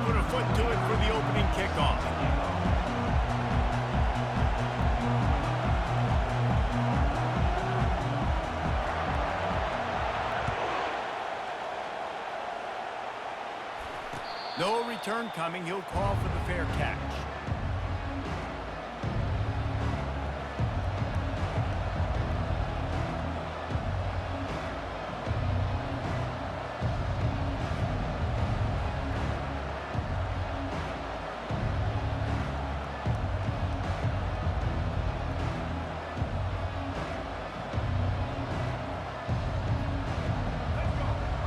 put a foot to it for the opening kickoff. No return coming. He'll call for the fair catch.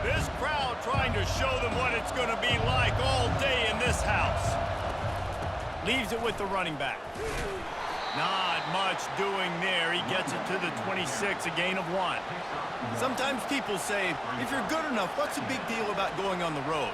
This crowd trying to show them what it's going to be like all day in this house. Leaves it with the running back. Not much doing there. He gets it to the 26, a gain of 1. Sometimes people say, if you're good enough, what's the big deal about going on the road?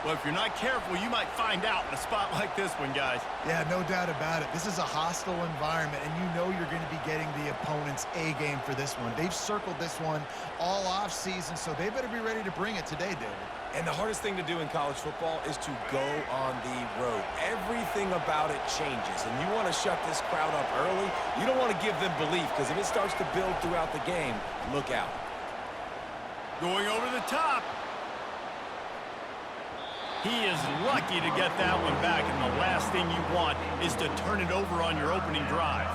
Well, if you're not careful, you might find out in a spot like this one, guys. Yeah, no doubt about it. This is a hostile environment, and you know you're going to be getting the opponent's A-game for this one. They've circled this one all off-season, so they better be ready to bring it today, David. And the hardest thing to do in college football is to go on the road. Everything about it changes, and you want to shut this crowd up early. You don't want to give them belief, because if it starts to build throughout the game, look out. Going over the top. He is lucky to get that one back, and the last thing you want is to turn it over on your opening drive.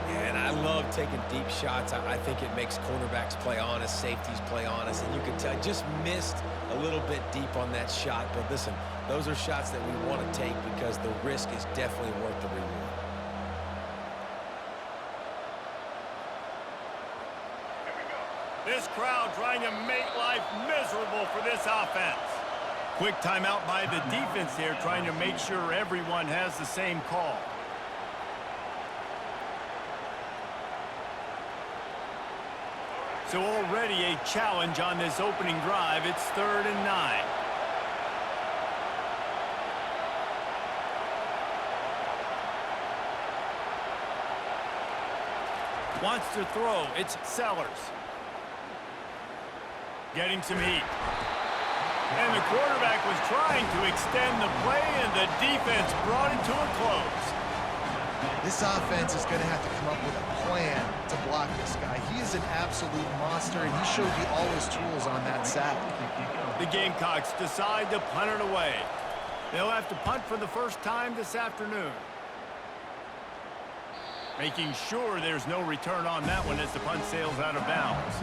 Yeah, and I love taking deep shots. I think it makes cornerbacks play honest, safeties play honest, and you can tell just missed a little bit deep on that shot. But listen, those are shots that we want to take because the risk is definitely worth the reward. This crowd trying to make life miserable for this offense. Quick timeout by the defense here, trying to make sure everyone has the same call. So already a challenge on this opening drive. It's 3rd and 9. Wants to throw. It's Sellers. Getting some heat. And the quarterback was trying to extend the play, and the defense brought it to a close. This offense is going to have to come up with a plan to block this guy. He is an absolute monster, and he showed you all his tools on that sack. The Gamecocks decide to punt it away. They'll have to punt for the first time this afternoon. Making sure there's no return on that one as the punt sails out of bounds.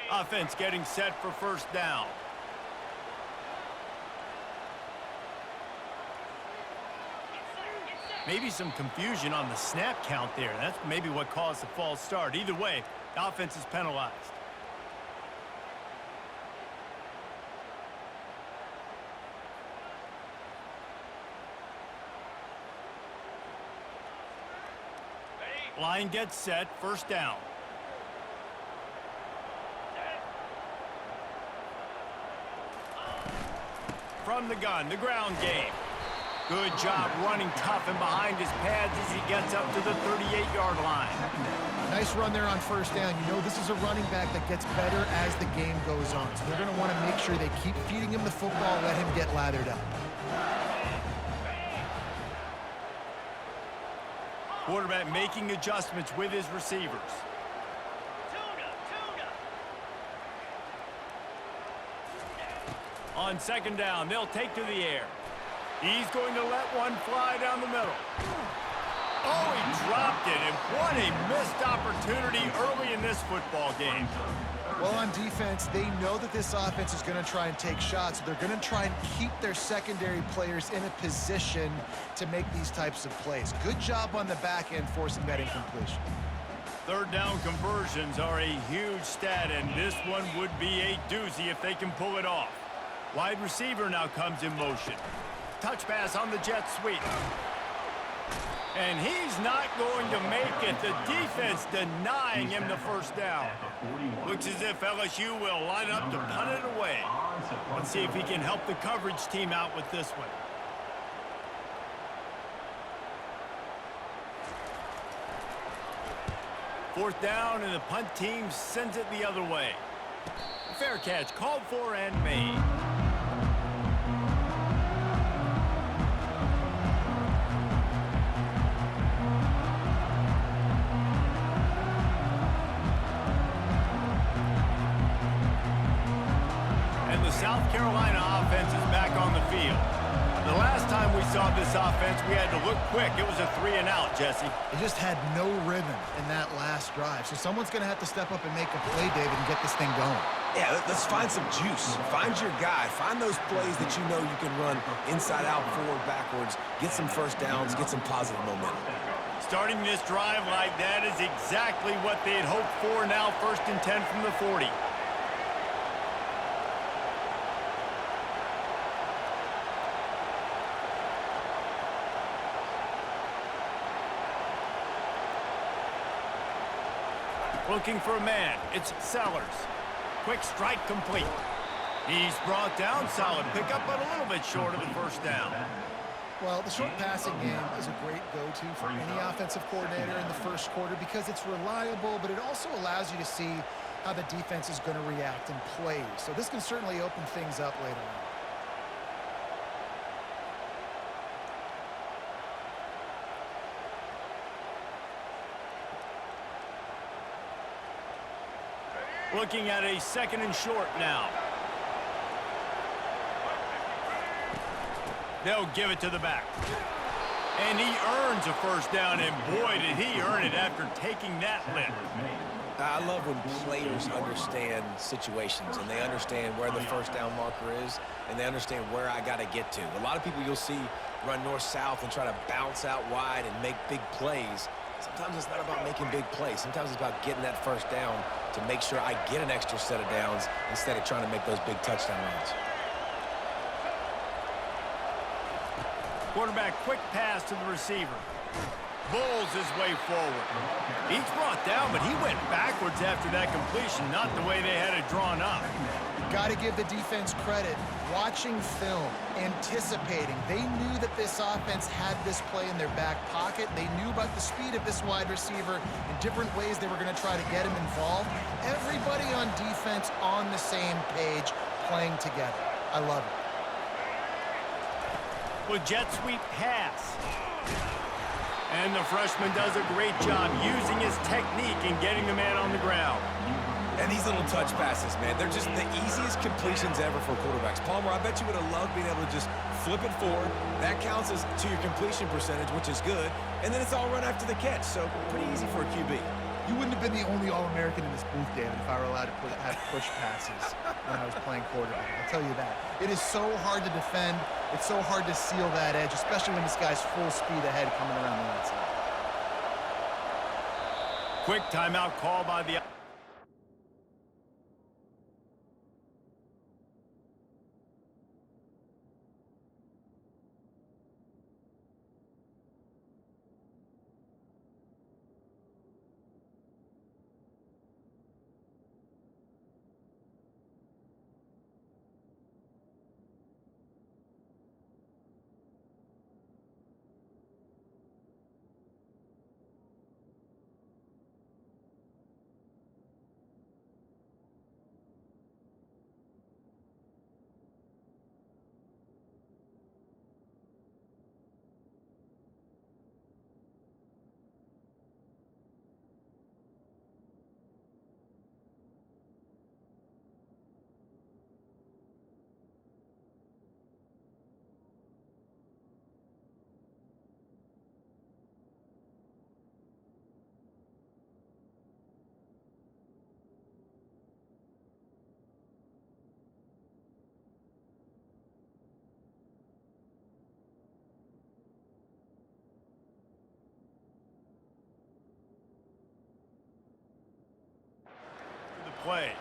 Offense getting set for first down. Maybe some confusion on the snap count there. That's maybe what caused the false start. Either way, the offense is penalized. Line gets set, first down. From the gun, the ground game. Good job running tough and behind his pads as he gets up to the 38-yard line. Nice run there on first down. You know this is a running back that gets better as the game goes on. So they're going to want to make sure they keep feeding him the football, let him get lathered up. Quarterback making adjustments with his receivers. On second down, they'll take to the air. He's going to let one fly down the middle. Oh, he dropped it, and what a missed opportunity early in this football game. Well, on defense, they know that this offense is going to try and take shots. They're going to try and keep their secondary players in a position to make these types of plays. Good job on the back end forcing that incompletion. Third down conversions are a huge stat, and this one would be a doozy if they can pull it off. Wide receiver now comes in motion. Touch pass on the jet sweep. And he's not going to make it. The defense denying him the first down. Looks as if LSU will line up to punt it away. Let's see if he can help the coverage team out with this one. Fourth down, and the punt team sends it the other way. Fair catch called for and made. And the South Carolina offense is back on the field. The last time we saw this offense, we had to look quick. It was a 3-and-out, Jesse. It just had no rhythm in that last drive. So someone's going to have to step up and make a play, David, and get this thing going. Yeah, let's find some juice. Find your guy. Find those plays that you know you can run inside out, forward, backwards. Get some first downs. Get some positive momentum. Starting this drive like that is exactly what they had hoped for. Now 1st and 10 from the 40. Looking for a man. It's Sellers. Quick strike complete. He's brought down. Solid pickup, but a little bit short of the first down. Well, the short passing game is a great go-to for any offensive coordinator in the first quarter because it's reliable, but it also allows you to see how the defense is going to react and play. So this can certainly open things up later on. Looking at a 2nd and short now. They'll give it to the back. And he earns a first down, and boy, did he earn it after taking that lift. I love when players understand situations and they understand where the first down marker is and they understand where I got to get to. A lot of people you'll see run north-south and try to bounce out wide and make big plays. Sometimes it's not about making big plays. Sometimes it's about getting that first down to make sure I get an extra set of downs instead of trying to make those big touchdown runs. Quarterback quick pass to the receiver. Bulls his way forward. He's brought down, but he went backwards after that completion, not the way they had it drawn up. Got to give the defense credit. Watching film, anticipating. They knew that this offense had this play in their back pocket. They knew about the speed of this wide receiver and different ways they were going to try to get him involved. Everybody on defense on the same page, playing together. I love it. With jet sweep pass. And the freshman does a great job using his technique and getting the man on the ground. And these little touch passes, man, they're just the easiest completions ever for quarterbacks. Palmer, I bet you would have loved being able to just flip it forward. That counts as to your completion percentage, which is good. And then it's all run after the catch, so pretty easy for a QB. You wouldn't have been the only All-American in this booth, David, if I were allowed to have push passes when I was playing quarterback. I'll tell you that. It is so hard to defend. It's so hard to seal that edge, especially when this guy's full speed ahead coming around the outside. Quick timeout call by the... play.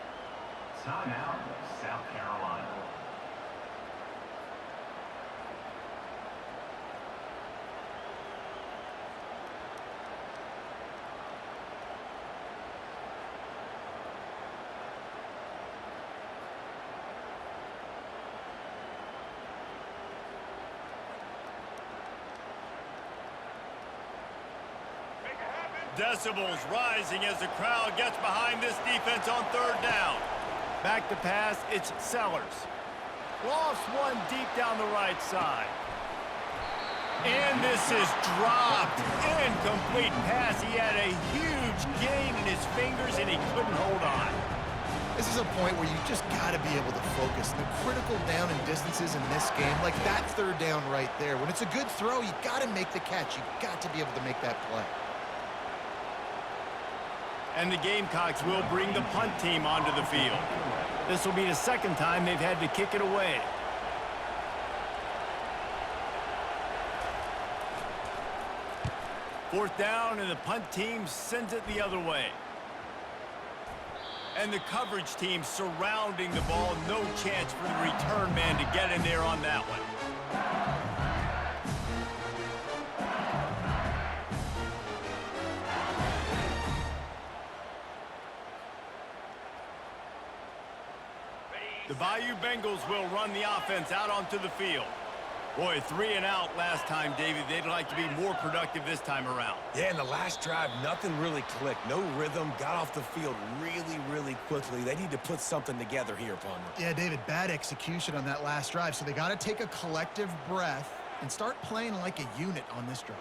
Timeout, South Carolina. decibels rising as the crowd gets behind this defense on third down. Back to pass, it's Sellers. Lofts one deep down the right side. And this is dropped. Incomplete pass. He had a huge gain in his fingers, and he couldn't hold on. This is a point where you just got to be able to focus. And the critical down and distances in this game, like that third down right there. When it's a good throw, you got to make the catch. You got to be able to make that play. And the Gamecocks will bring the punt team onto the field. This will be the second time they've had to kick it away. Fourth down, and the punt team sends it the other way. And the coverage team surrounding the ball. No chance for the return man to get in there on that one. The Bayou Bengals will run the offense out onto the field. Boy, 3 and out last time, David. They'd like to be more productive this time around. Yeah, in the last drive, nothing really clicked. No rhythm, got off the field really quickly. They need to put something together here, Palmer. Yeah, David, bad execution on that last drive. So they got to take a collective breath and start playing like a unit on this drive.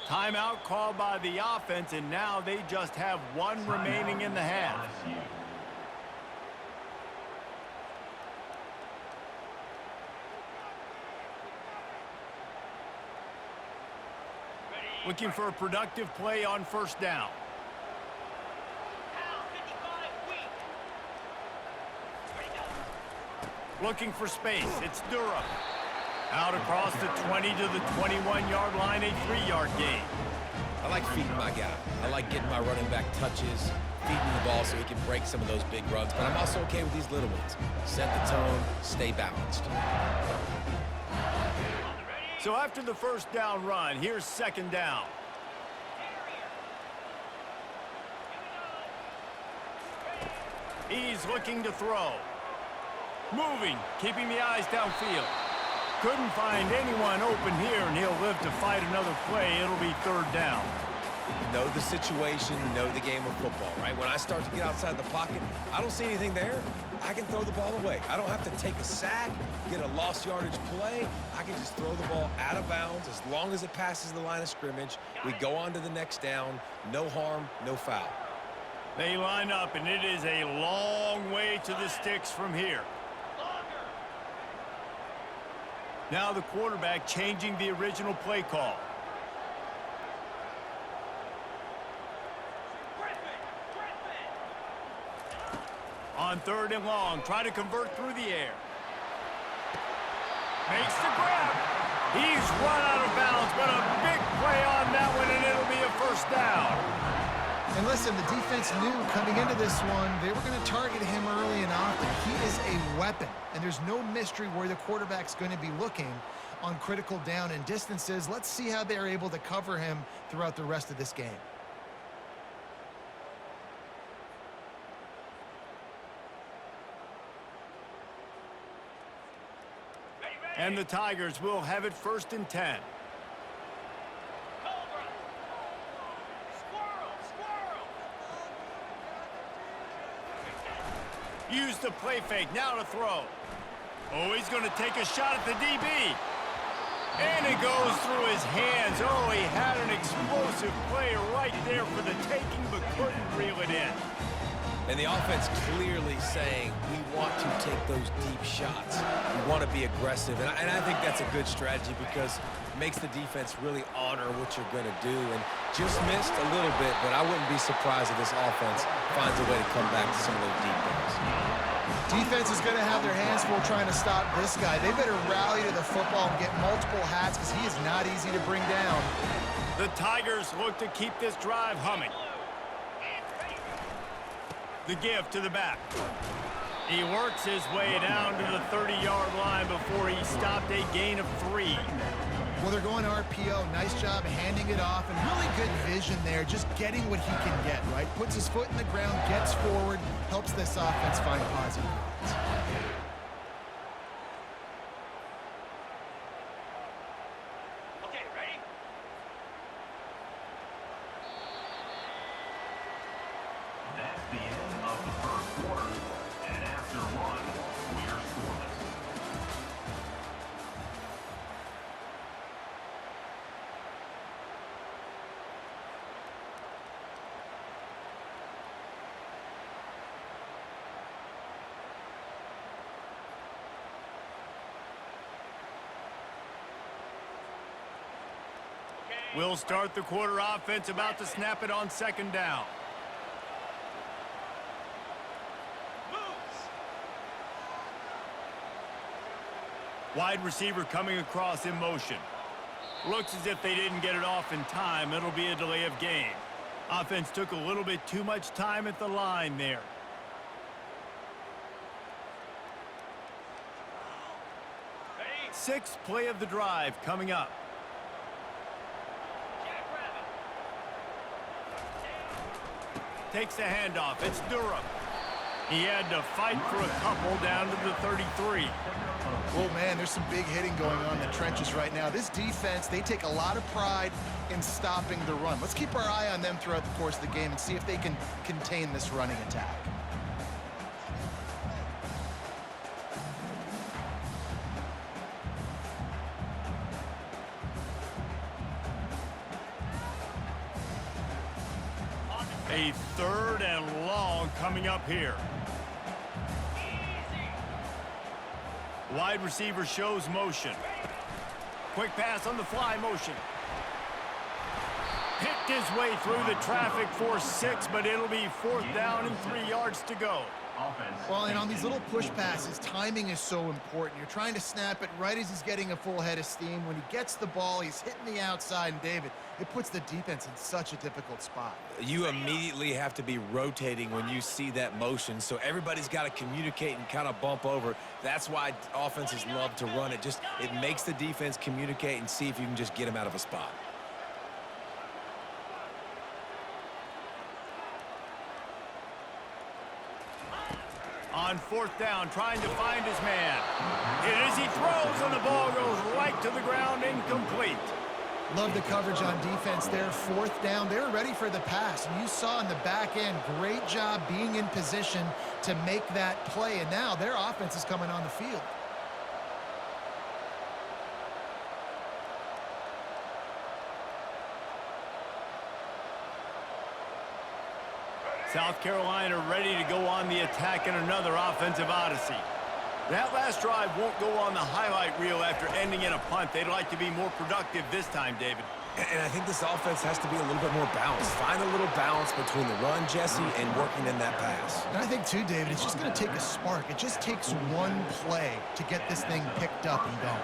Timeout called by the offense, and now they just have one remaining in the half. Looking for a productive play on first down. Looking for space. It's Durham. Out across the 20 to the 21-yard line, a 3-yard gain. I like feeding my guy. I like getting my running back touches, feeding the ball so he can break some of those big runs. But I'm also okay with these little ones. Set the tone, stay balanced. So after the first down run, here's second down. He's looking to throw. Moving, keeping the eyes downfield. Couldn't find anyone open here, and he'll live to fight another play. It'll be third down. Know the situation, know the game of football, right? When I start to get outside the pocket, I don't see anything there. I can throw the ball away. I don't have to take a sack, get a lost yardage play. I can just throw the ball out of bounds as long as it passes the line of scrimmage. We go on to the next down. No harm, no foul. They line up, and it is a long way to the sticks from here. Now the quarterback changing the original play call. On third and long, try to convert through the air. Makes the grab. He's run out of bounds, but a big play on that one, and it'll be a first down. And listen, the defense knew coming into this one, they were going to target him early and often. He is a weapon, and there's no mystery where the quarterback's going to be looking on critical down and distances. Let's see how they're able to cover him throughout the rest of this game. And the Tigers will have it first and 10. Use the play fake, now to throw. Oh, he's going to take a shot at the DB. And it goes through his hands. So he had an explosive play right there for the taking, but couldn't reel it in. And the offense clearly saying, we want to take those deep shots. We want to be aggressive. And I think that's a good strategy because it makes the defense really honor what you're going to do. And just missed a little bit, but I wouldn't be surprised if this offense finds a way to come back to some of those deep balls. Defense is going to have their hands full trying to stop this guy. They better rally to the football and get multiple hats because he is not easy to bring down. The Tigers look to keep this drive humming. The give to the back. He works his way down to the 30-yard line before he stopped a gain of 3. Well, they're going RPO. Nice job handing it off, and really good vision there, just getting what he can get, right? Puts his foot in the ground, gets forward, helps this offense find positive yards. Okay, ready? That's the end of the first quarter. And after one, we're scoreless. We'll start the quarter offense, about to snap it on second down. Wide receiver coming across in motion. Looks as if they didn't get it off in time. It'll be a delay of game. Offense took a little bit too much time at the line there. Sixth play of the drive coming up. Takes the handoff. It's Durham. He had to fight for a couple down to the 33. Oh, man, there's some big hitting going on in the trenches right now. This defense, they take a lot of pride in stopping the run. Let's keep our eye on them throughout the course of the game and see if they can contain this running attack. A third and long coming up here. Wide receiver shows motion. Quick pass on the fly motion. Picked his way through the traffic for 6, but it'll be 4th down and 3 yards to go. Well, and on these little push passes, timing is so important. You're trying to snap it right as he's getting a full head of steam. When he gets the ball, he's hitting the outside, and David, it puts the defense in such a difficult spot. You immediately have to be rotating when you see that motion, so everybody's got to communicate and kind of bump over. That's why offenses love to run it. It makes the defense communicate and see if you can just get him out of a spot. On 4th down, trying to find his man. As he throws, and the ball goes right to the ground, incomplete. Love the coverage on defense there. 4th down, they were ready for the pass. And you saw in the back end, great job being in position to make that play. And now their offense is coming on the field. South Carolina ready to go on the attack in another offensive odyssey. That last drive won't go on the highlight reel after ending in a punt. They'd like to be more productive this time, David. And I think this offense has to be a little bit more balanced. Find a little balance between the run, Jesse, and working in that pass. And I think, too, David, it's just going to take a spark. It just takes one play to get this thing picked up and going.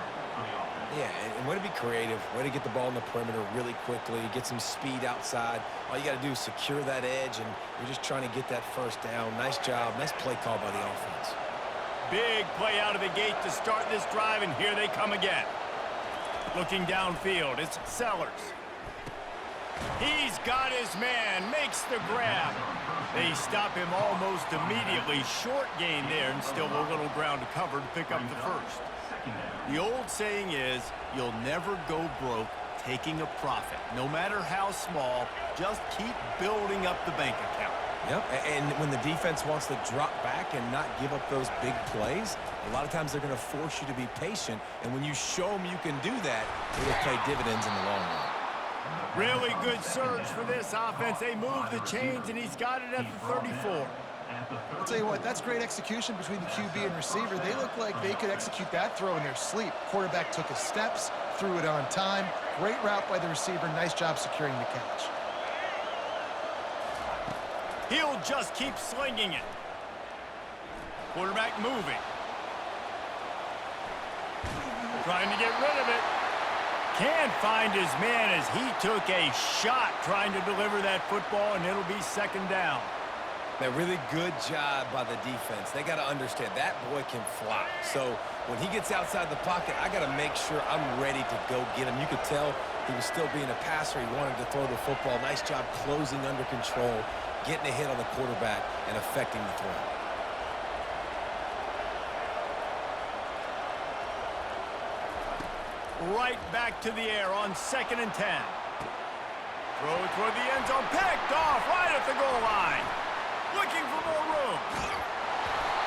Yeah, and way to be creative, way to get the ball in the perimeter really quickly, get some speed outside. All you got to do is secure that edge, and you're just trying to get that first down. Nice job. Nice play call by the offense. Big play out of the gate to start this drive, and here they come again. Looking downfield, it's Sellers. He's got his man, makes the grab. They stop him almost immediately. Short gain there, and still a little ground to cover to pick up the first. The old saying is, you'll never go broke taking a profit. No matter how small, just keep building up the bank account. Yep, and when the defense wants to drop back and not give up those big plays, a lot of times they're going to force you to be patient, and when you show them you can do that, it'll pay dividends in the long run. Really good surge for this offense. They move the chains, and he's got it at the 34. I'll tell you what, that's great execution between the QB and receiver. They look like they could execute that throw in their sleep. Quarterback took his steps, threw it on time. Great route by the receiver. Nice job securing the catch. He'll just keep slinging it. Quarterback moving. Trying to get rid of it. Can't find his man as he took a shot trying to deliver that football, and it'll be second down. A really good job by the defense. They got to understand that boy can fly. So when he gets outside the pocket, I got to make sure I'm ready to go get him. You could tell he was still being a passer. He wanted to throw the football. Nice job closing under control, getting a hit on the quarterback, and affecting the throw. Right back to the air on 2nd and 10. Throw it toward the end zone. Picked off right at the goal line. Looking for more room.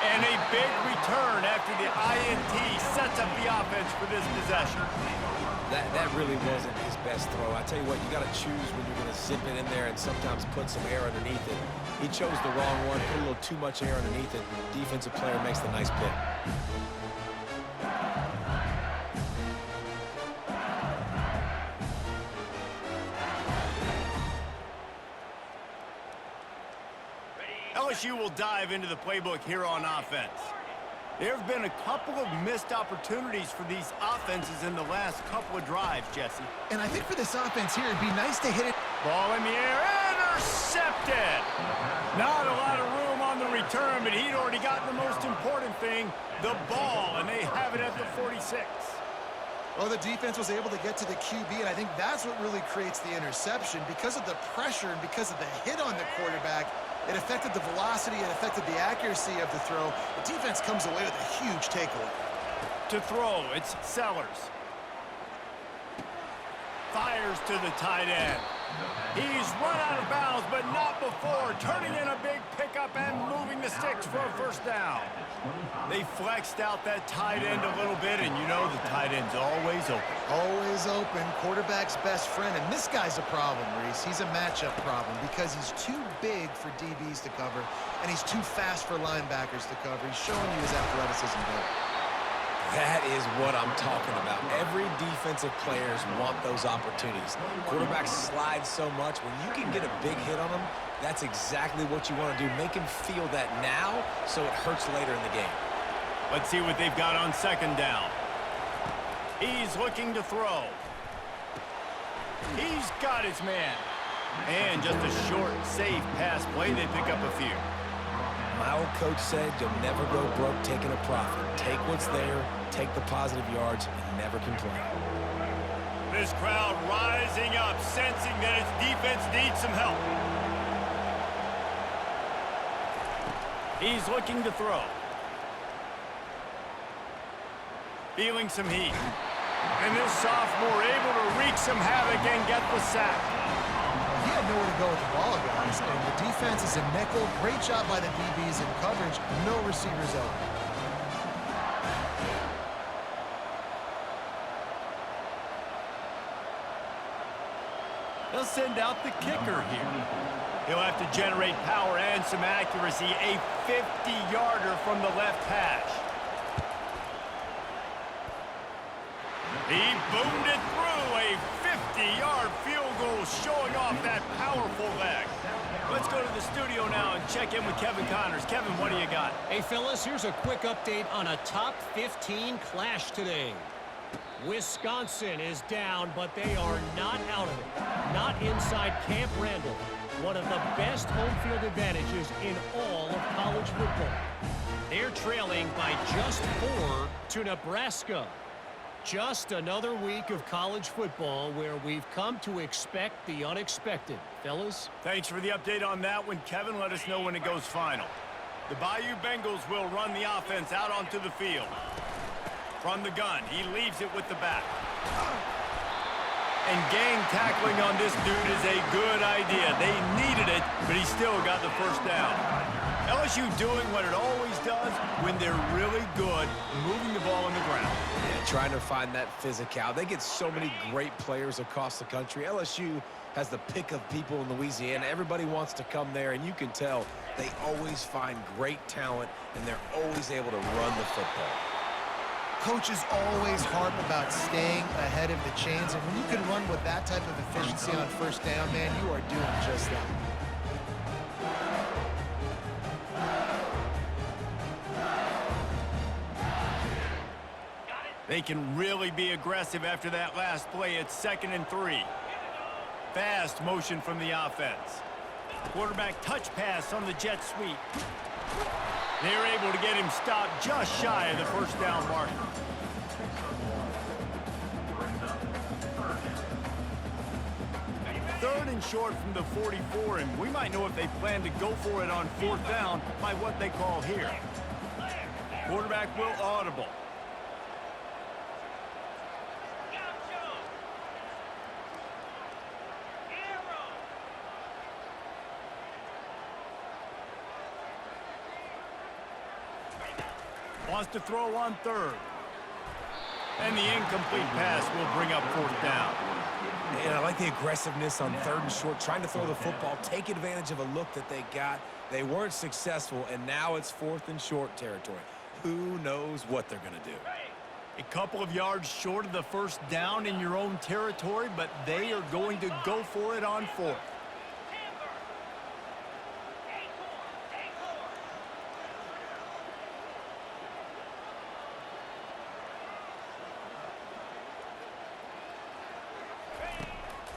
And a big return after the INT sets up the offense for this possession. That really wasn't his best throw. I tell you what, you got to choose when you're going to zip it in there and sometimes put some air underneath it. He chose the wrong one, put a little too much air underneath it. Defensive player makes the nice pick. LSU will dive into the playbook here on offense. There have been a couple of missed opportunities for these offenses in the last couple of drives, Jesse. And I think for this offense here, it'd be nice to hit it. Ball in the air, intercepted. Not a lot of room on the return, but he'd already gotten the most important thing, the ball, and they have it at the 46. Well, the defense was able to get to the QB, and I think that's what really creates the interception. Because of the pressure and because of the hit on the quarterback, it affected the velocity, it affected the accuracy of the throw. The defense comes away with a huge takeaway. To throw, it's Sellers. Fires to the tight end. He's run out of bounds, but not before. Turning in a big pickup and moving the sticks for a first down. They flexed out that tight end a little bit, and you know the tight end's always open. Always open, quarterback's best friend. And this guy's a problem, Reese. He's a matchup problem because he's too big for DBs to cover, and he's too fast for linebackers to cover. He's showing you his athleticism there. That is what I'm talking about. Every defensive players want those opportunities. Quarterbacks slide so much. When you can get a big hit on them, that's exactly what you want to do. Make him feel that now so it hurts later in the game. Let's see what they've got on second down. He's looking to throw. He's got his man. And just a short, safe pass play. They pick up a few. My old coach said you'll never go broke taking a profit. Take what's there, take the positive yards, and never complain. This crowd rising up, sensing that its defense needs some help. He's looking to throw. Feeling some heat. And this sophomore able to wreak some havoc and get the sack. He had nowhere to go with the ball, guys, and the defense is a nickel. Great job by the DBs in coverage. No receivers open. They'll send out the kicker here. He'll have to generate power and some accuracy. A 50-yarder from the left hash. He boomed it through. A 50-yard field goal showing off that powerful leg. Let's go to the studio now and check in with Kevin Connors. Kevin, what do you got? Hey, fellas, here's a quick update on a top 15 clash today. Wisconsin is down, but they are not out of it. Not inside Camp Randall, one of the best home field advantages in all of college football. They're trailing by just 4 to Nebraska. Just another week of college football where we've come to expect the unexpected. Fellas? Thanks for the update on that one, Kevin. Let us know when it goes final. The Bayou Bengals will run the offense out onto the field. From the gun, he leaves it with the back. And gang tackling on this dude is a good idea. They needed it, but he still got the first down. LSU doing what it always does when they're really good, moving the ball on the ground. Yeah, trying to find that physicality. They get so many great players across the country. LSU has the pick of people in Louisiana. Everybody wants to come there, and you can tell they always find great talent, and they're always able to run the football. Coaches always harp about staying ahead of the chains, and when you can run with that type of efficiency on first down, man, you are doing just that. They can really be aggressive after that last play. It's 2nd and 3. Fast motion from the offense. Quarterback touch pass on the jet sweep. They're able to get him stopped just shy of the first down marker. Third and short from the 44, and we might know if they plan to go for it on 4th down by what they call here. Quarterback will audible. Wants to throw on 3rd. And the incomplete pass will bring up 4th down. And I like the aggressiveness on 3rd and short, trying to throw the football, take advantage of a look that they got. They weren't successful, and now it's 4th and short territory. Who knows what they're going to do? A couple of yards short of the first down in your own territory, but they are going to go for it on 4th.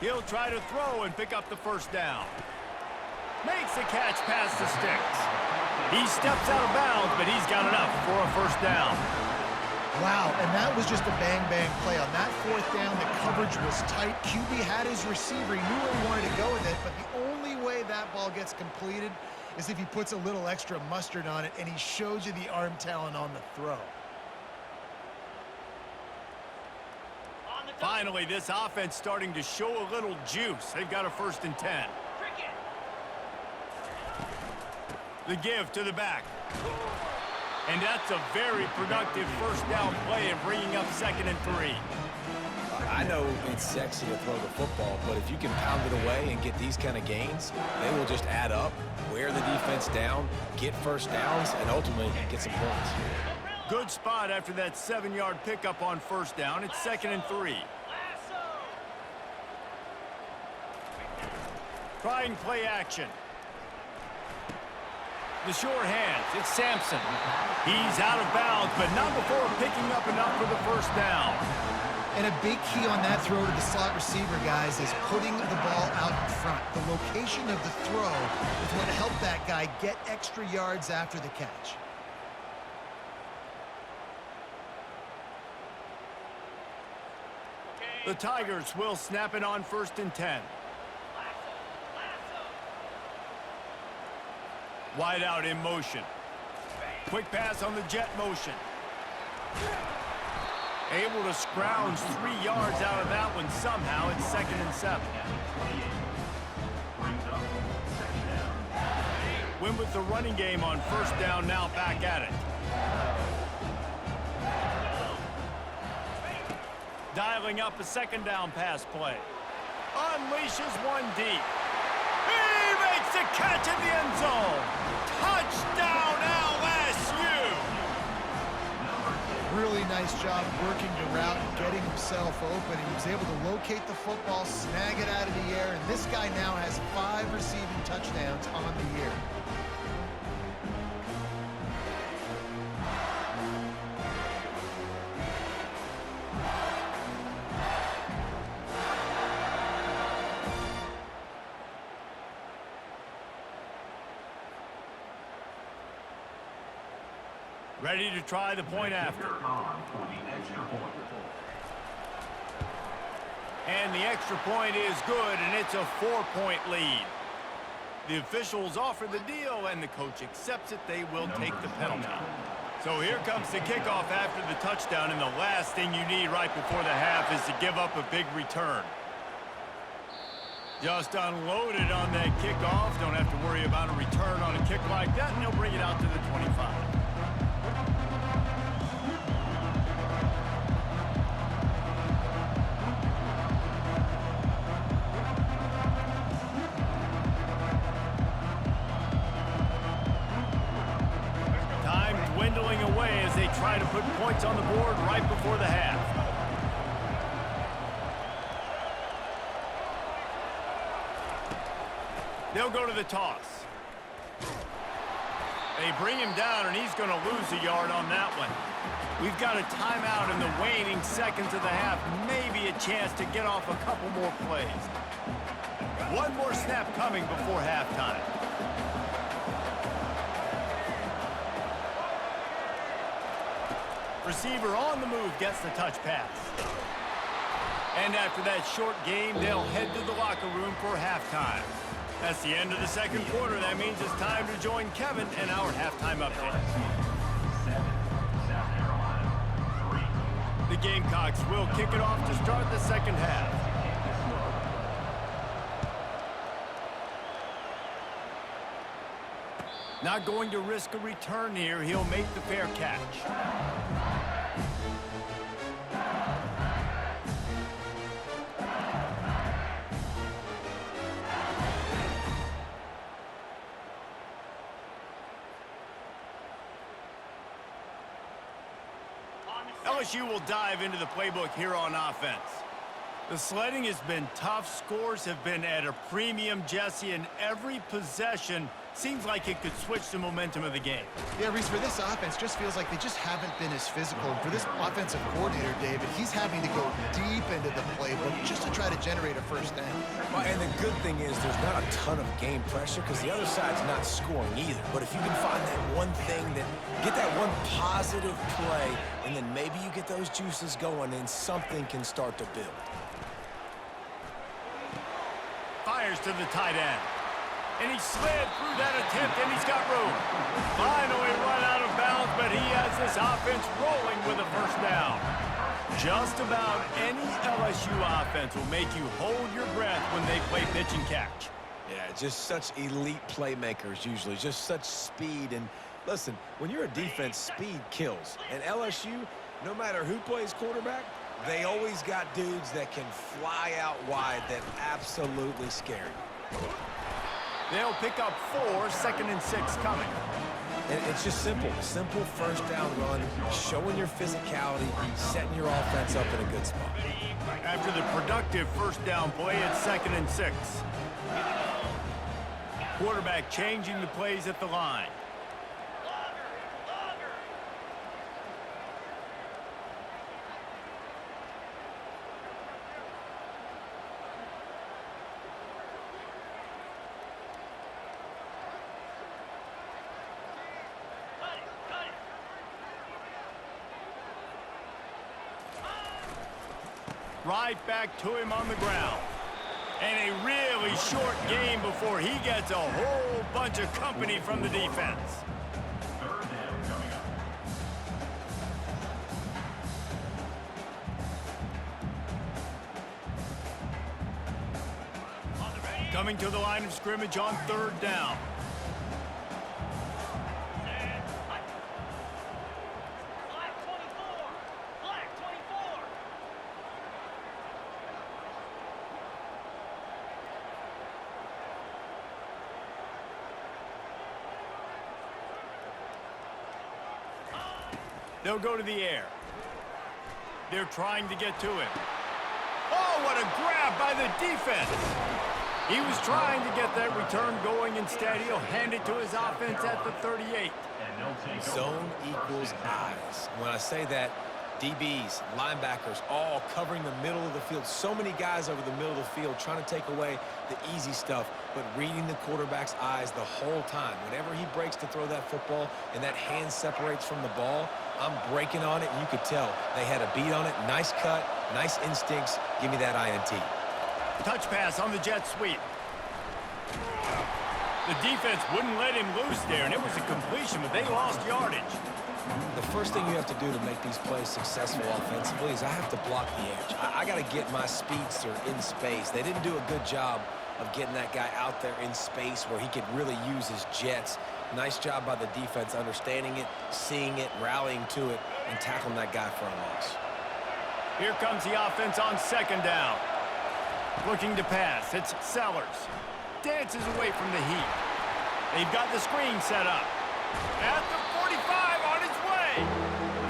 He'll try to throw and pick up the first down. Makes a catch past the sticks. He steps out of bounds, but he's got enough for a first down. Wow, and that was just a bang-bang play. On that 4th down, the coverage was tight. QB had his receiver. He knew where he wanted to go with it, but the only way that ball gets completed is if he puts a little extra mustard on it, and he shows you the arm talent on the throw. Finally, this offense starting to show a little juice. They've got a 1st and 10. The give to the back. And that's a very productive first down play and bringing up 2nd and 3. I know it's sexy to throw the football, but if you can pound it away and get these kind of gains, they will just add up, wear the defense down, get first downs, and ultimately get some points. Good spot after that 7-yard pickup on first down. It's 2nd and 3. Trying play action. The sure hands. It's Sampson. He's out of bounds, but not before picking up enough for the first down. And a big key on that throw to the slot receiver, guys, is putting the ball out in front. The location of the throw is what helped that guy get extra yards after the catch. The Tigers will snap it on 1st and 10. Wide out in motion. Quick pass on the jet motion. Able to scrounge 3 yards out of that one somehow. It's 2nd and 7. Win with the running game on first down, now back at it. Dialing up a 2nd down pass play. Unleashes one deep. He makes a catch in the end zone. Touchdown LSU! Really nice job working the route and getting himself open. He was able to locate the football, snag it out of the air, and this guy now has 5 receiving touchdowns on the year. Ready to try the point after. And the extra point is good, and it's a 4-point lead. The officials offer the deal, and the coach accepts it. They will take the penalty. So here comes the kickoff after the touchdown, and the last thing you need right before the half is to give up a big return. Just unloaded on that kickoff. Don't have to worry about a return on a kick like that, and he'll bring it out to the 25. Time dwindling away as they try to put points on the board right before the half. They'll go to the toss. They bring him down, and he's going to lose a yard on that one. We've got a timeout in the waning seconds of the half. Maybe a chance to get off a couple more plays. One more snap coming before halftime. Receiver on the move gets the touch pass. And after that short game, they'll head to the locker room for halftime. That's the end of the second quarter. That means it's time to join Kevin and our halftime update. 7, South Carolina 3. The Gamecocks will kick it off to start the second half. Not going to risk a return here. He'll make the fair catch. LSU will dive into the playbook here on offense. The sledding has been tough. Scores have been at a premium, Jesse, and every possession seems like it could switch the momentum of the game. Yeah, Reese, for this offense, just feels like they just haven't been as physical. And for this offensive coordinator, David, he's having to go deep into the playbook just to try to generate a first down. Well, and the good thing is there's not a ton of game pressure because the other side's not scoring either. But if you can find that one thing, get that one positive play, and then maybe you get those juices going and something can start to build. Fires to the tight end. And he slid through that attempt, and he's got room. Finally run out of bounds, but he has this offense rolling with a first down. Just about any LSU offense will make you hold your breath when they play pitch and catch. Yeah, just such elite playmakers usually, just such speed. And listen, when you're a defense, speed kills. And LSU, no matter who plays quarterback, they always got dudes that can fly out wide that absolutely scare you. They'll pick up 4, 2nd and 6 coming. And it's just simple first down run, showing your physicality, setting your offense up in a good spot. After the productive first down play, it's 2nd and 6. Quarterback changing the plays at the line. Right back to him on the ground. And a really short game before he gets a whole bunch of company from the defense. Third down coming up. Coming to the line of scrimmage on 3rd down. They'll go to the air. They're trying to get to him. Oh, what a grab by the defense. He was trying to get that return going. Instead, he'll hand it to his offense at the 38. Zone equals eyes. When I say that, DBs, linebackers, all covering the middle of the field. So many guys over the middle of the field trying to take away the easy stuff, but reading the quarterback's eyes the whole time. Whenever he breaks to throw that football and that hand separates from the ball, I'm breaking on it, and you could tell they had a beat on it. Nice cut, nice instincts. Give me that INT. Touch pass on the jet sweep. The defense wouldn't let him loose there, and it was a completion, but they lost yardage. The first thing you have to do to make these plays successful offensively is I have to block the edge. I got to get my speedster in space. They didn't do a good job of getting that guy out there in space where he could really use his jets. Nice job by the defense understanding it, seeing it, rallying to it, and tackling that guy for a loss. Here comes the offense on second down. Looking to pass. It's Sellers. Dances away from the heat. They've got the screen set up. At the 45 on his way.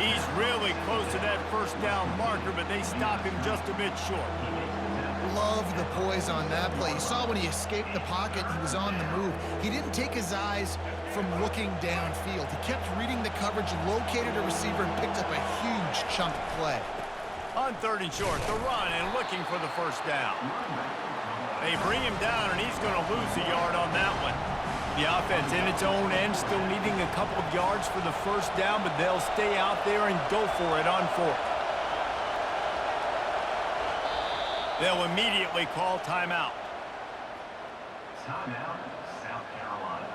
He's really close to that first down marker, but they stop him just a bit short. Love the poise on that play. You saw when he escaped the pocket, he was on the move. He didn't take his eyes from looking downfield. He kept reading the coverage, located a receiver, and picked up a huge chunk of play. On third and short, the run and looking for the first down. They bring him down, and he's going to lose a yard on that one. The offense in its own end still needing a couple of yards for the first down, but they'll stay out there and go for it on fourth. They'll immediately call timeout. Timeout, South Carolina.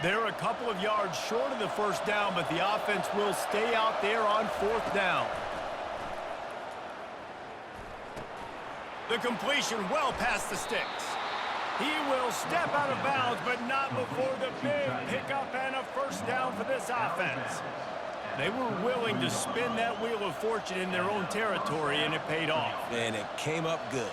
They're a couple of yards short of the first down, but the offense will stay out there on fourth down. The completion well past the sticks. He will step out of bounds, but not before the big pickup and a first down for this offense. They were willing to spin that wheel of fortune in their own territory, and it paid off. And it came up good.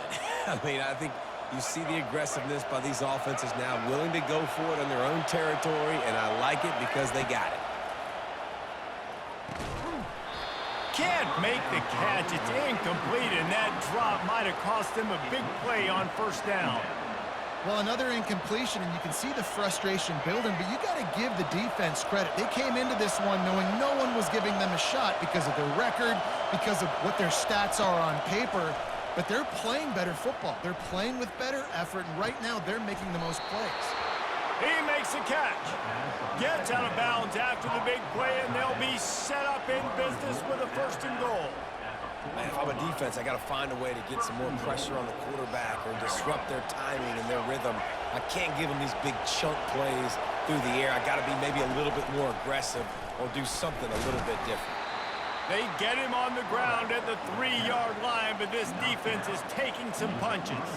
I mean, I think you see the aggressiveness by these offenses now, willing to go for it on their own territory, and I like it because they got it. Can't make the catch. It's incomplete, and that drop might have cost them a big play on first down. Well, another incompletion, and you can see the frustration building, but you got to give the defense credit. They came into this one knowing no one was giving them a shot because of their record, because of what their stats are on paper. But they're playing better football. They're playing with better effort, and right now they're making the most plays. He makes a catch. Gets out of bounds after the big play, and they'll be set up in business with a first and goal. Man, if I'm a defense, I got to find a way to get some more pressure on the quarterback or disrupt their timing and their rhythm. I can't give them these big chunk plays through the air. I got to be maybe a little bit more aggressive or do something a little bit different. They get him on the ground at the 3-yard line, but this defense is taking some punches.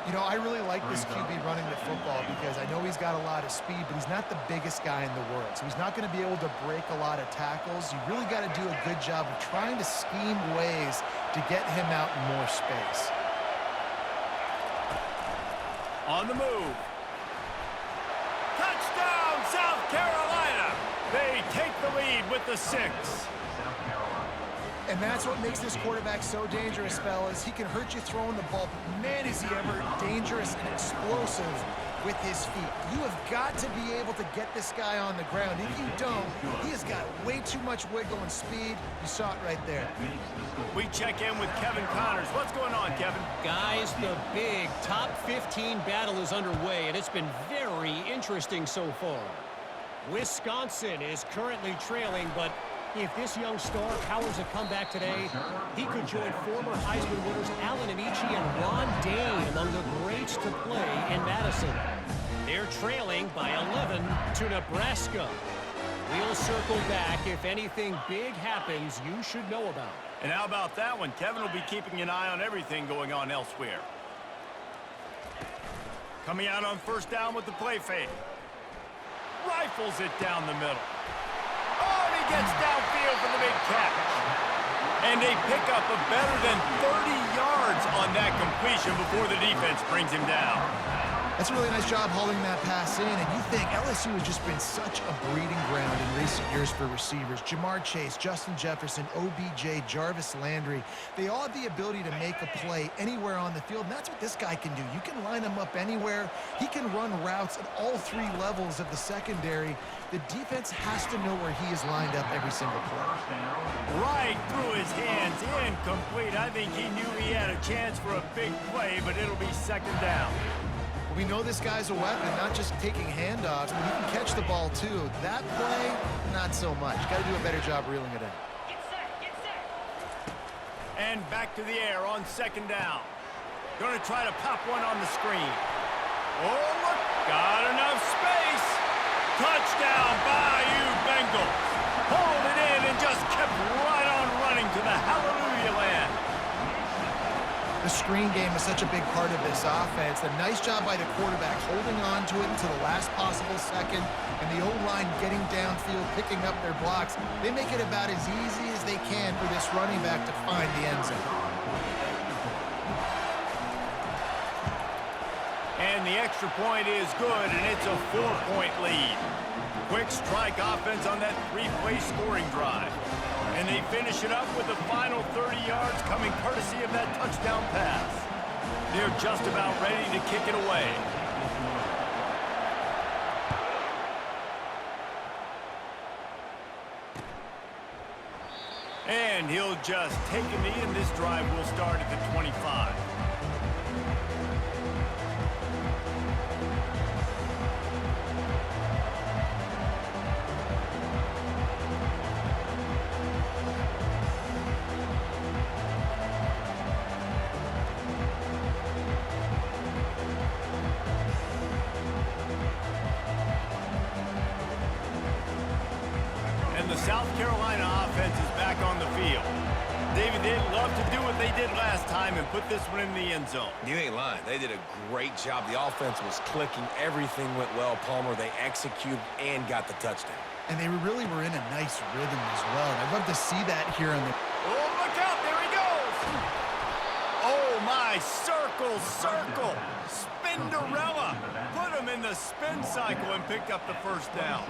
You know, I really like this QB running the football because I know he's got a lot of speed, but he's not the biggest guy in the world. So he's not going to be able to break a lot of tackles. You really got to do a good job of trying to scheme ways to get him out in more space. On the move. Touchdown, South Carolina! They take the lead with the 6. And that's what makes this quarterback so dangerous, fellas. He can hurt you throwing the ball, but man, is he ever dangerous and explosive with his feet. You have got to be able to get this guy on the ground. If you don't, he has got way too much wiggle and speed. You saw it right there. We check in with Kevin Connors. What's going on, Kevin? Guys, the big top 15 battle is underway, and it's been very interesting so far. Wisconsin is currently trailing, but if this young star powers a comeback today, he could join former Heisman winners Alan Amici and Ron Dane among the greats to play in Madison. They're trailing by 11 to Nebraska. We'll circle back if anything big happens you should know about. And how about that one? Kevin will be keeping an eye on everything going on elsewhere. Coming out on first down with the play fake. Rifles it down the middle. Oh, and he gets downfield for the big catch. And they pick up a better than 30 yards on that completion before the defense brings him down. That's a really nice job hauling that pass in, and you think LSU has just been such a breeding ground in recent years for receivers. Jamar Chase, Justin Jefferson, OBJ, Jarvis Landry, they all have the ability to make a play anywhere on the field, and that's what this guy can do. You can line him up anywhere. He can run routes at all 3 levels of the secondary. The defense has to know where he is lined up every single play. Right through his hands, incomplete. I think he knew he had a chance for a big play, but it'll be second down. We know this guy's a weapon, not just taking handoffs, but he can catch the ball too. That play, not so much. Got to do a better job reeling it in. And back to the air on second down. Going to try to pop one on the screen. Oh, look. Got enough space. Touchdown, Bayou Bengals. Hauled it in and just kept right on running to the hallelujah land. The screen game is such a big part of this offense. A nice job by the quarterback holding on to it until the last possible second, and the O-line getting downfield, picking up their blocks. They make it about as easy as they can for this running back to find the end zone. And the extra point is good, and it's a 4-point lead. Quick strike offense on that 3-play scoring drive. And they finish it up with the final 30 yards coming courtesy of that touchdown pass. They're just about ready to kick it away. And he'll just take a knee, and this drive will start at the 25. South Carolina offense is back on the field. David, they'd love to do what they did last time and put this one in the end zone. You ain't lying. They did a great job. The offense was clicking. Everything went well, Palmer. They executed and got the touchdown. And they really were in a nice rhythm as well. I'd love to see that here on the... Oh, look out. There he goes. Oh, my. Circle, circle. Spinderella. Put him in the spin cycle and picked up the first down.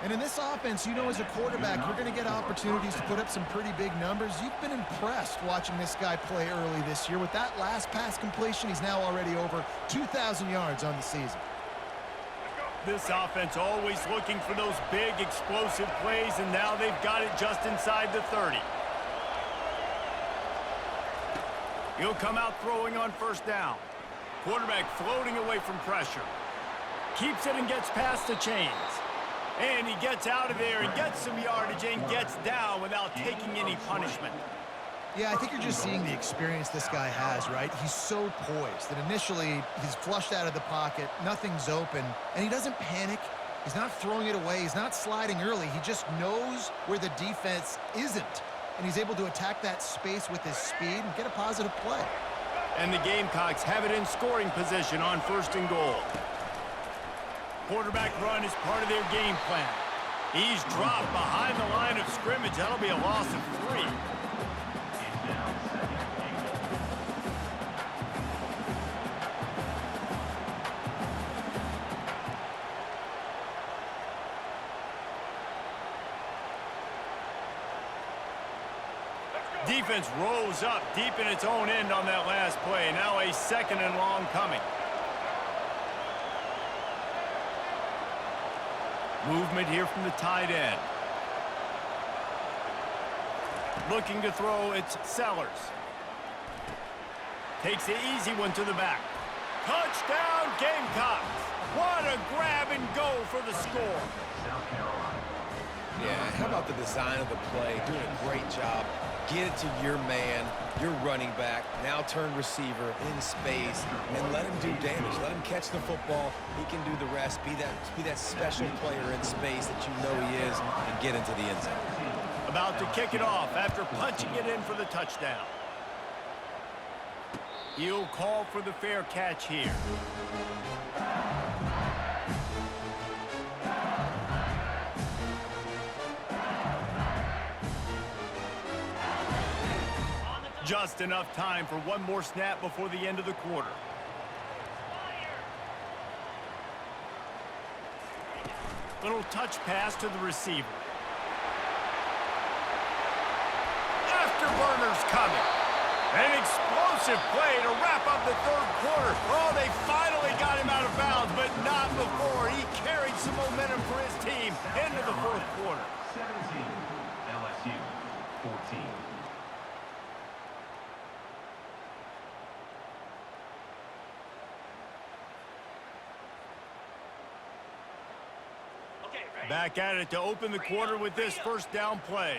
And in this offense, you know, as a quarterback, you're going to get opportunities to put up some pretty big numbers. You've been impressed watching this guy play early this year. With that last pass completion, he's now already over 2,000 yards on the season. This offense always looking for those big, explosive plays, and now they've got it just inside the 30. He'll come out throwing on first down. Quarterback floating away from pressure. Keeps it and gets past the chains. And he gets out of there and gets some yardage and gets down without taking any punishment. Yeah, I think you're just seeing the experience this guy has, right? He's so poised that initially he's flushed out of the pocket, nothing's open, and he doesn't panic. He's not throwing it away. He's not sliding early. He just knows where the defense isn't, and he's able to attack that space with his speed and get a positive play. And the Gamecocks have it in scoring position on first and goal. Quarterback run is part of their game plan. He's dropped behind the line of scrimmage. That'll be a loss of 3. Defense rose up deep in its own end on that last play. Now a second and long coming. Movement here from the tight end. Looking to throw, it's Sellers. Takes the easy one to the back. Touchdown, Gamecocks. What a grab and go for the score. Yeah, how about the design of the play? Doing a great job. Get it to your man, your running back, now turn receiver in space, and let him do damage. Let him catch the football. He can do the rest. Be that special player in space that you know he is, and get into the end zone. About to kick it off after punching it in for the touchdown. He'll call for the fair catch here. Just enough time for one more snap before the end of the quarter. Little touch pass to the receiver. Afterburner's coming. An explosive play to wrap up the third quarter. Oh, they finally got him out of bounds, but not before. He carried some momentum for his team into the fourth quarter. 17, LSU, 14. Back at it to open the quarter with this first down play.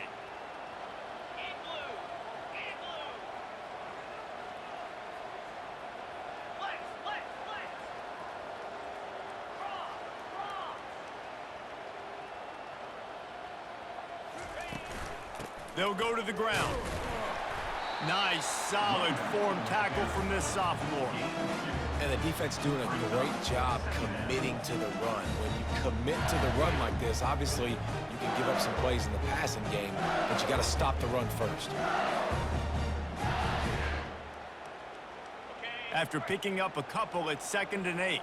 They'll go to the ground. Nice, solid form tackle from this sophomore. And the defense doing a great job committing to the run. When you commit to the run like this, obviously you can give up some plays in the passing game, but you got to stop the run first. After picking up a couple, it's 2nd and 8.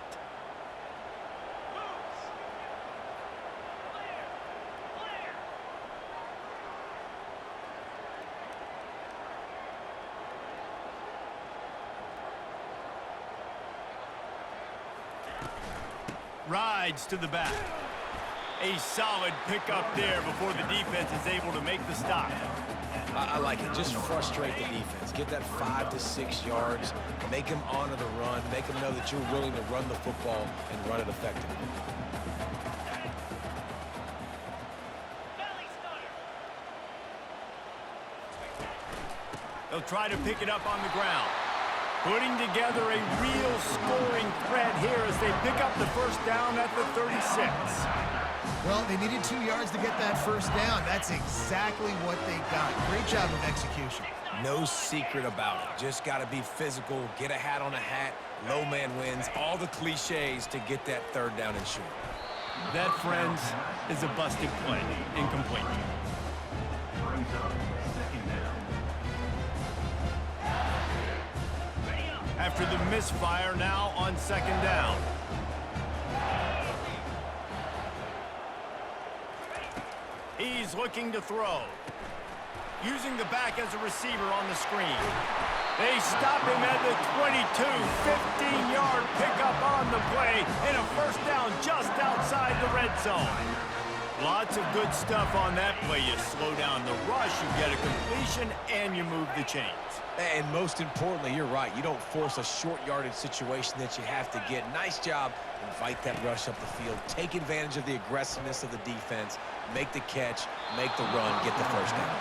Rides to the back. A solid pickup there before the defense is able to make the stop. I like it. Just frustrate the defense. Get that 5 to 6 yards. Make them honor the run. Make them know that you're willing to run the football and run it effectively. They'll try to pick it up on the ground. Putting together a real scoring threat here as they pick up the first down at the 36. Well, they needed 2 yards to get that first down. That's exactly what they got. Great job of execution. No secret about it. Just got to be physical, get a hat on a hat, low man wins, all the cliches to get that 3rd down and short. That, friends, is a busted play. Incomplete. Brings up 2nd down. After the misfire, now on 2nd down. He's looking to throw. Using the back as a receiver on the screen. They stop him at the 22, 15-yard pickup on the play, and a first down just outside the red zone. Lots of good stuff on that play. You slow down the rush, you get a completion, and you move the chains. And most importantly, you're right. You don't force a short yardage situation that you have to get. Nice job. Invite that rush up the field. Take advantage of the aggressiveness of the defense. Make the catch, make the run, get the first down.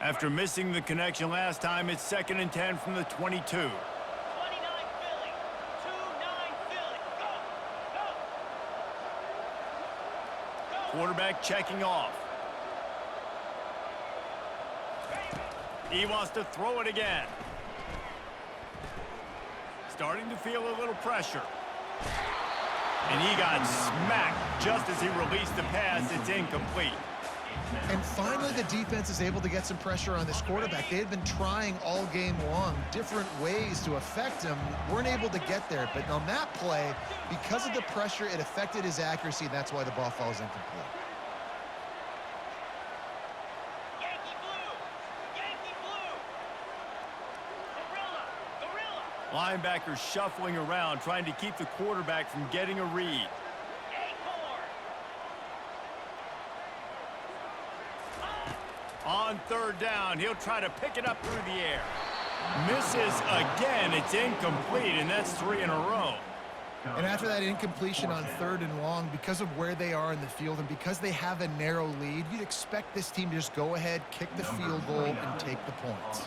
After missing the connection last time, it's 2nd and 10 from the 22. 29 Philly. 2-9 Philly. Go. Quarterback checking off. He wants to throw it again. Starting to feel a little pressure. And he got smacked just as he released the pass. It's incomplete. And finally, the defense is able to get some pressure on this quarterback. They had been trying all game long different ways to affect him. Weren't able to get there. But on that play, because of the pressure, it affected his accuracy. That's why the ball falls incomplete. Yankee blue. Yankee blue. Gorilla. Linebackers shuffling around, trying to keep the quarterback from getting a read. On 3rd down, he'll try to pick it up through the air. Misses again. It's incomplete, and that's 3 in a row. And after that incompletion on 3rd and long, because of where they are in the field and because they have a narrow lead, you'd expect this team to just go ahead, kick the field goal, and take the points.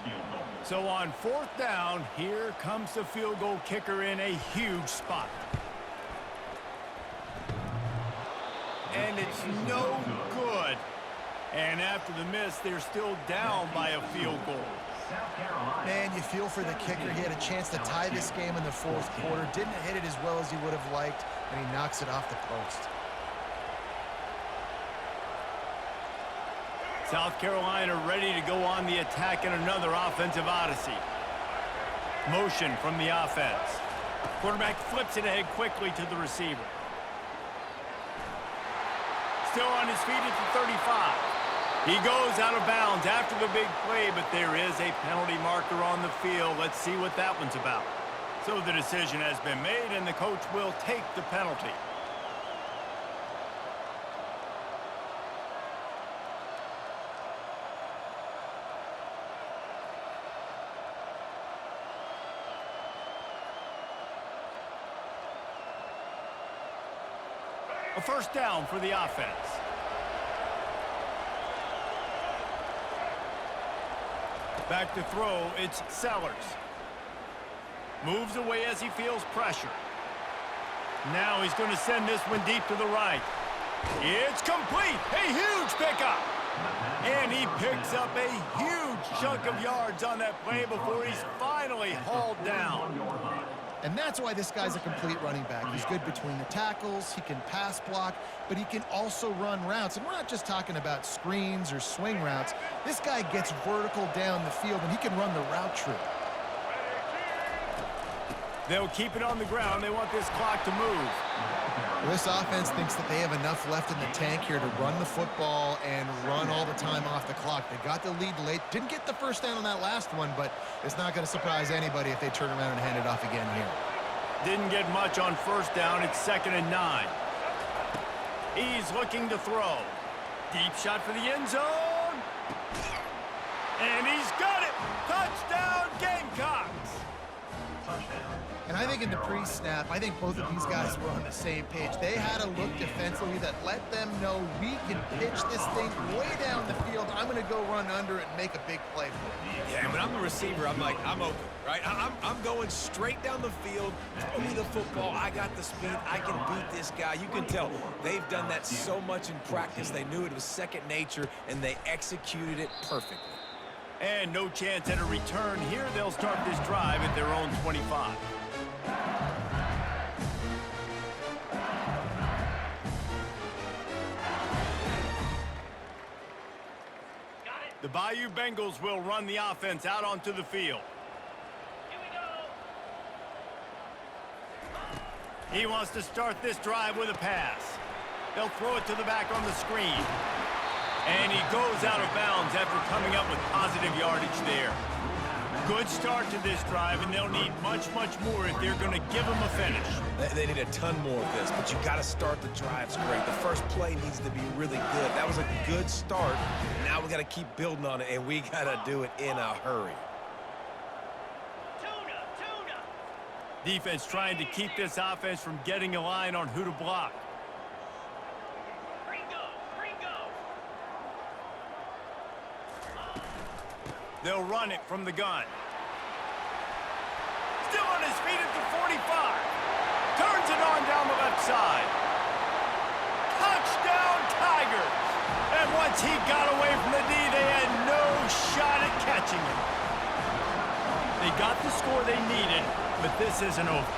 So on 4th down, here comes the field goal kicker in a huge spot. And it's no good. And after the miss, they're still down by a field goal. Man, you feel for the kicker. He had a chance to tie this game in the 4th quarter. Didn't hit it as well as he would have liked, and he knocks it off the post. South Carolina ready to go on the attack in another offensive odyssey. Motion from the offense. Quarterback flips it ahead quickly to the receiver. Still on his feet at the 35. He goes out of bounds after the big play, but there is a penalty marker on the field. Let's see what that one's about. So the decision has been made, and the coach will take the penalty. A first down for the offense. Back to throw, it's Sellers. Moves away as he feels pressure. Now he's going to send this one deep to the right. It's complete. A huge pickup. And he picks up a huge chunk of yards on that play before he's finally hauled down. And that's why this guy's a complete running back. He's good between the tackles, he can pass block, but he can also run routes. And we're not just talking about screens or swing routes. This guy gets vertical down the field, and he can run the route tree. They'll keep it on the ground. They want this clock to move. Well, this offense thinks that they have enough left in the tank here to run the football and run all the time off the clock. They got the lead late. Didn't get the first down on that last one, but it's not going to surprise anybody if they turn around and hand it off again here. Didn't get much on first down. It's 2nd and 9. He's looking to throw. Deep shot for the end zone. And he's got it. Touchdown, Gamecocks. And I think in the pre-snap, I think both of these guys were on the same page. They had a look defensively that let them know we can pitch this thing way down the field. I'm going to go run under it and make a big play for it. Yeah, when I'm the receiver, I'm like, I'm open, right? I'm going straight down the field. Throw me the football. I got the speed. I can beat this guy. You can tell they've done that so much in practice. They knew it was second nature, and they executed it perfectly. And no chance at a return here. They'll start this drive at their own 25. The Bayou Bengals will run the offense out onto the field. Here we go. He wants to start this drive with a pass. They'll throw it to the back on the screen. And he goes out of bounds after coming up with positive yardage there. Good start to this drive, and they'll need much, much more if they're going to give him a finish. They need a ton more of this, but you got to start the drives great. The first play needs to be really good. That was a good start. Now we got to keep building on it, and we got to do it in a hurry. Tuna. Defense trying to keep this offense from getting a line on who to block. Gringo. They'll run it from the gun. Still on his feet at the 45. Turns it on down the left side. Touchdown, Tigers! And once he got away from the D, they had no shot at catching him. They got the score they needed, but this isn't over.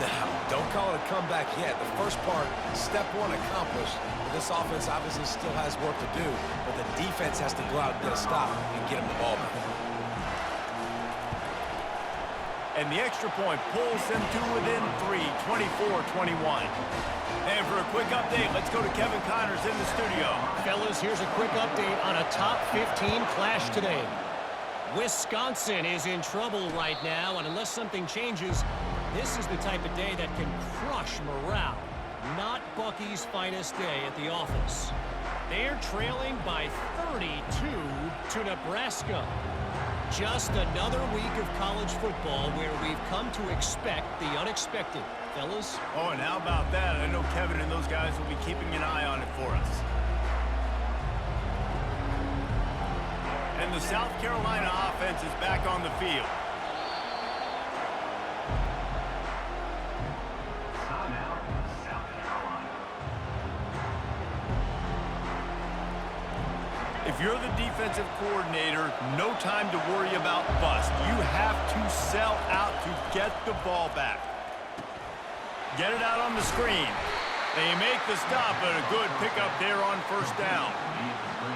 No, don't call it a comeback yet. The first part, step one accomplished. But this offense obviously still has work to do, but the defense has to go out and get a stop and get him the ball back. And the extra point pulls them to within 3, 24-21. And for a quick update, let's go to Kevin Connors in the studio. Fellas, here's a quick update on a top 15 clash today. Wisconsin is in trouble right now, and unless something changes, this is the type of day that can crush morale. Not Bucky's finest day at the office. They're trailing by 32 to Nebraska. Just another week of college football where we've come to expect the unexpected. Fellas? Oh, and how about that? I know Kevin and those guys will be keeping an eye on it for us. And the South Carolina offense is back on the field. If you're the defensive coordinator, no time to worry about bust. You have to sell out to get the ball back. Get it out on the screen. They make the stop, but a good pickup there on first down.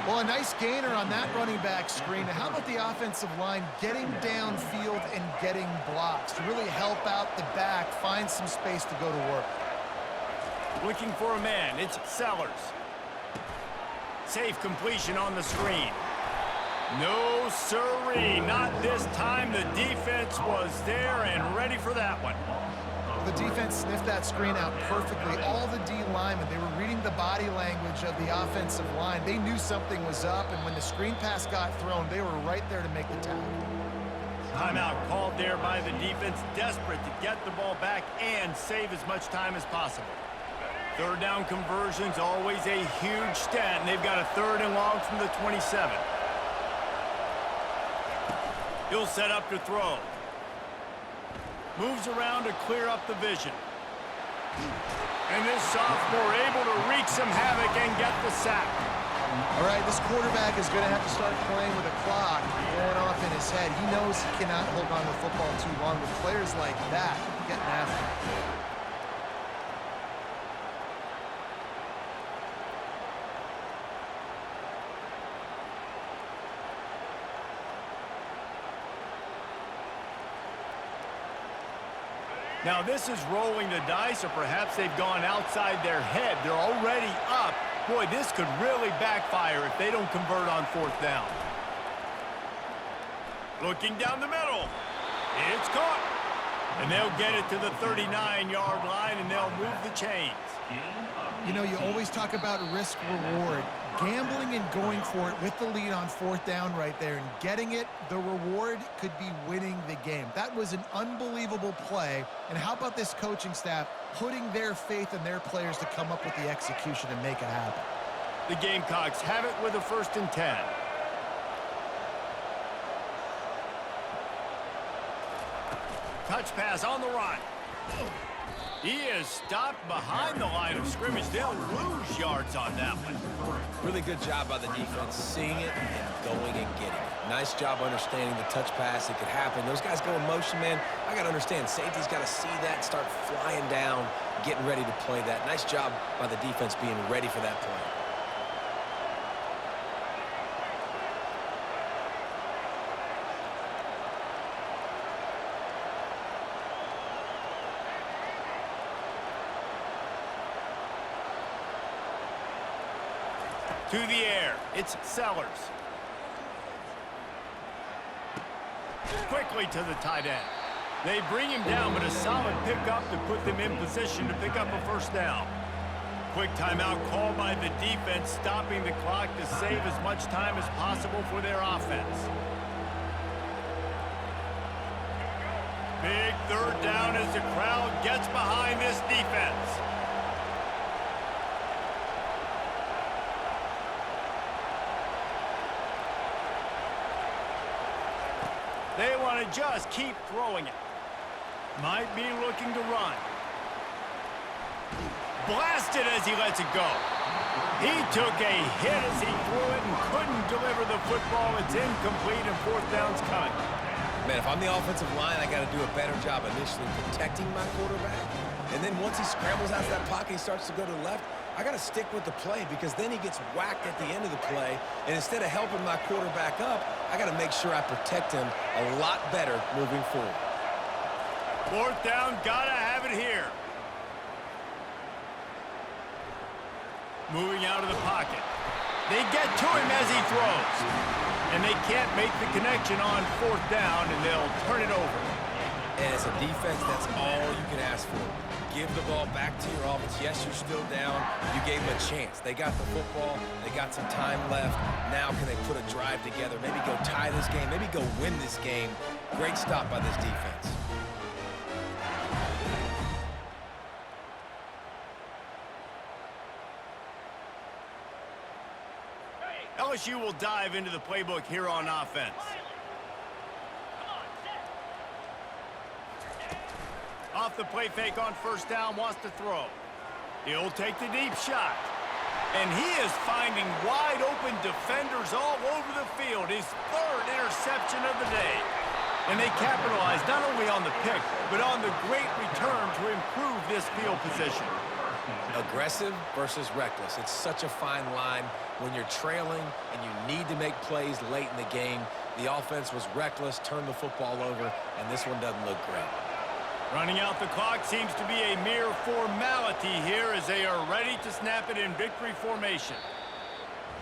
Well, a nice gainer on that running back screen. How about the offensive line getting downfield and getting blocks to really help out the back, find some space to go to work? Looking for a man. It's Sellers. Safe completion on the screen. No siree, not this time. The defense was there and ready for that one. The defense sniffed that screen out perfectly. All the D linemen, they were reading the body language of the offensive line. They knew something was up, and when the screen pass got thrown, they were right there to make the tackle. Timeout called there by the defense, desperate to get the ball back and save as much time as possible. Third down conversion's always a huge stat, and they've got a 3rd and long from the 27. He'll set up to throw. Moves around to clear up the vision. And this sophomore able to wreak some havoc and get the sack. All right, this quarterback is going to have to start playing with a clock going off in his head. He knows he cannot hold on to the football too long with players like that getting after him. Now this is rolling the dice, or perhaps they've gone outside their head. They're already up. Boy, this could really backfire if they don't convert on fourth down. Looking down the middle. It's caught. And they'll get it to the 39-yard line, and they'll move the chains. You know, you always talk about risk-reward. Gambling and going for it with the lead on fourth down right there and getting it, the reward could be winning the game. That was an unbelievable play. And how about this coaching staff putting their faith in their players to come up with the execution and make it happen? The Gamecocks have it with a 1st and 10. Touch pass on the run. He is stopped behind the line of scrimmage. They'll lose yards on that one. Really good job by the defense, seeing it and going and getting it. Nice job understanding the touch pass. It could happen. Those guys go in motion, man. I got to understand, safety's got to see that, start flying down, getting ready to play that. Nice job by the defense being ready for that play. To the air, it's Sellers. Quickly to the tight end. They bring him down, but a solid pickup to put them in position to pick up a 1st down. Quick timeout called by the defense, stopping the clock to save as much time as possible for their offense. Big 3rd down as the crowd gets behind this defense. They want to just keep throwing it. Might be looking to run. Blasted as he lets it go. He took a hit as he threw it and couldn't deliver the football. It's incomplete and 4th down's coming. Man, if I'm the offensive line, I got to do a better job initially protecting my quarterback. And then once he scrambles out of that pocket, he starts to go to the left. I got to stick with the play because then he gets whacked at the end of the play. And instead of helping my quarterback up, I got to make sure I protect him a lot better moving forward. 4th down, got to have it here. Moving out of the pocket. They get to him as he throws. And they can't make the connection on 4th down, and they'll turn it over. And as a defense, that's all you can ask for. Give the ball back to your offense. Yes, you're still down. You gave them a chance. They got the football. They got some time left. Now can they put a drive together? Maybe go tie this game. Maybe go win this game. Great stop by this defense. LSU will dive into the playbook here on offense. Off the play fake on 1st down, wants to throw. He'll take the deep shot. And he is finding wide open defenders all over the field. His 3rd interception of the day. And they capitalize not only on the pick, but on the great return to improve this field position. Aggressive versus reckless. It's such a fine line when you're trailing and you need to make plays late in the game. The offense was reckless, turned the football over, and this one doesn't look great. Running out the clock seems to be a mere formality here as they are ready to snap it in victory formation.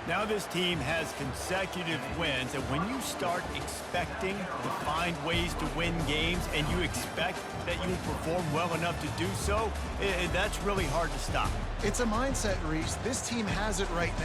Now this team has consecutive wins, and when you start expecting to find ways to win games and you expect that you will perform well enough to do so, that's really hard to stop. It's a mindset, Reese. This team has it right now.